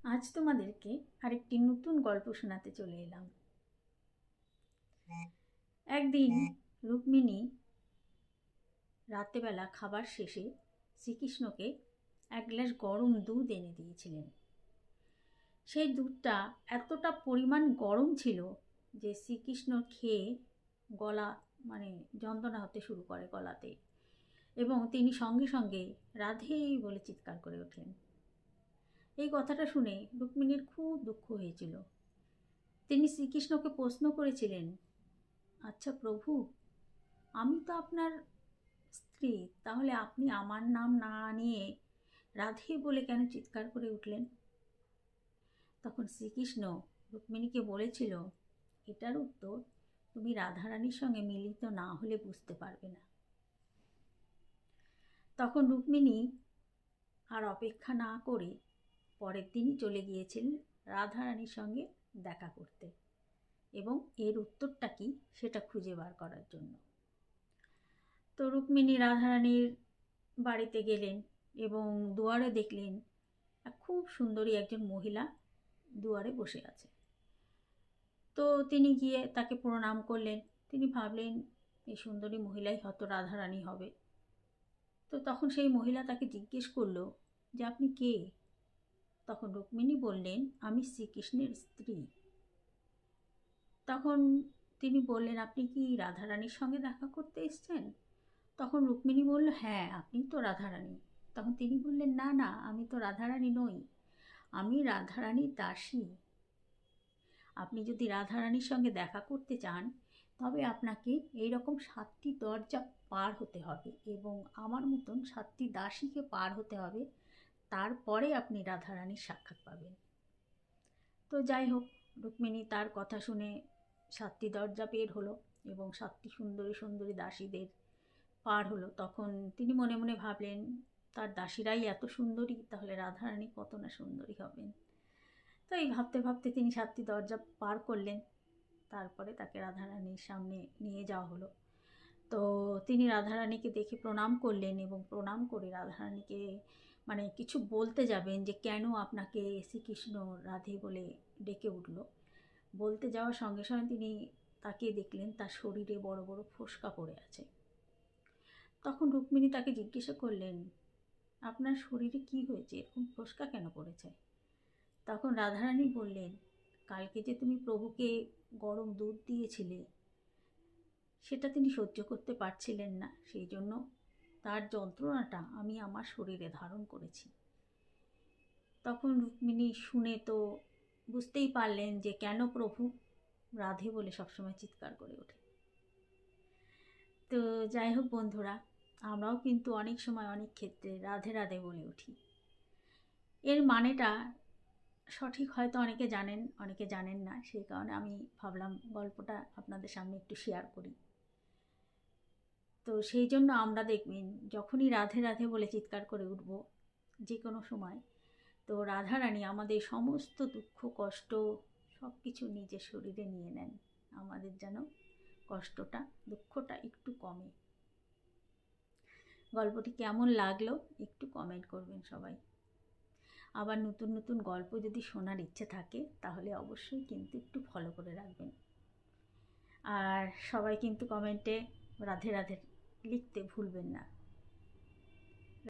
আজ তোমাদেরকে আরেকটি নতুন গল্প শোনাতে চলে এলাম। একদিন রুক্মিণী রাত্রেবেলা খাবার শেষে শ্রীকৃষ্ণকে এক গ্লাস গরম দুধ এনে দিয়েছিলেন। সেই দুধটা এতটা পরিমাণ গরম ছিল যে শ্রীকৃষ্ণ খেয়ে গলা যন্ত্রণা হতে শুরু করে গলাতে, এবং তিনি সঙ্গে সঙ্গে রাধে বলে চিৎকার করে ওঠেন। এই কথাটা শুনে রুক্মিণীর খুব দুঃখ হয়েছিল। তিনি শ্রীকৃষ্ণকে প্রশ্ন করেছিলেন, আচ্ছা প্রভু, আমি তো আপনার স্ত্রী, তাহলে আপনি আমার নাম না নিয়ে রাধে বলে কেন চিৎকার করে উঠলেন? তখন শ্রীকৃষ্ণ রুক্মিণীকে বলেছিল, এটার উত্তর তুমি রাধারানীর সঙ্গে মিলিত না হলে বুঝতে পারবে না। তখন রুক্মিণী আর অপেক্ষা না করে পরের দিনই চলে গিয়েছিলেন রাধারানীর সঙ্গে দেখা করতে, এবং এর উত্তরটা কি সেটা খুঁজে বার করার জন্য। তো রুক্মিণী রাধারানীর বাড়িতে গেলেন এবং দুয়ারে দেখলেন খুব সুন্দরী একজন মহিলা দুয়ারে বসে আছে। তো তিনি গিয়ে তাকে প্রণাম করলেন। তিনি ভাবলেন এই সুন্দরী মহিলাই হয়তো রাধারানী হবে। তো তখন সেই মহিলা তাকে জিজ্ঞেস করলো যে আপনি কে? তখন রুক্মিণী বললেন, আমি শ্রীকৃষ্ণের স্ত্রী। তখন তিনি বললেন, আপনি কি রাধারানীর সঙ্গে দেখা করতে এসছেন? তখন রুক্মিণী বলল, হ্যাঁ, আপনি তো রাধারানী। তখন তিনি বললেন, না না, আমি তো রাধারানী নই, আমি রাধারানীর দাসী। আপনি যদি রাধারানীর সঙ্গে দেখা করতে চান তবে আপনাকে এইরকম 7টি দরজা পার হতে হবে এবং আমার মতন 7টি দাসীকে পার হতে হবে, তারপরে আপনি রাধারানীর সাক্ষাৎ পাবেন। তো যাই হোক, রুক্মিণী তার কথা শুনে 7টি দরজা বের হলো এবং 7টি সুন্দরী সুন্দরী দাসীদের পার হলো। তখন তিনি মনে মনে ভাবলেন, তার দাসীরাই এত সুন্দরী, তাহলে রাধারানী কত না সুন্দরী হবেন। তো এই ভাবতে ভাবতে তিনি 7টি দরজা পার করলেন। তারপরে তাকে রাধারানীর সামনে নিয়ে যাওয়া হলো। তো তিনি রাধারানীকে দেখে প্রণাম করলেন এবং প্রণাম করে রাধারানীকে কিছু বলতে যাবেন যে কেন আপনাকে শ্রীকৃষ্ণ রাধে বলে ডেকে উঠল। বলতে যাওয়ার সঙ্গে সঙ্গে তিনি তাকিয়ে দেখলেন তার শরীরে বড় বড় ফোস্কা পড়ে আছে। তখন রুক্মিণী তাকে জিজ্ঞাসা করলেন, আপনার শরীরে কি হয়েছে, এরকম ফোস্কা কেন পড়েছে? তখন রাধারানী বললেন, কালকে যে তুমি প্রভুকে গরম দুধ দিয়েছিলে সেটা তিনি সহ্য করতে পারছিলেন না, সেই জন্য তার যন্ত্রণাটা আমি আমার শরীরে ধারণ করেছি। তখন রুক্মিণী শুনে তো বুঝতেই পারলেন যে কেন প্রভু রাধে বলে সবসময় চিৎকার করে ওঠে। তো যাই হোক বন্ধুরা, আমরাও কিন্তু অনেক সময় অনেক ক্ষেত্রে রাধে রাধে বলে উঠি। এর মানেটা সঠিক হয়তো অনেকে জানেন, অনেকে জানেন না, সেই কারণে আমি ভাবলাম গল্পটা আপনাদের সামনে একটু শেয়ার করি। তো সেই জন্য আমরা দেখবেন যখনই রাধে রাধে বলে চিৎকার করে উঠব যে কোনো সময়, তো রাধারানী আমাদের সমস্ত দুঃখ কষ্ট সব কিছু নিজের শরীরে নিয়ে নেন, আমাদের যেন কষ্টটা দুঃখটা একটু কমে। গল্পটি কেমন লাগলো একটু কমেন্ট করবেন সবাই। আবার নতুন নতুন গল্প যদি শোনার ইচ্ছে থাকে তাহলে অবশ্যই কিন্তু একটু ফলো করে রাখবেন। আর সবাই কিন্তু কমেন্টে রাধে রাধে লিখতে ভুলবেন না।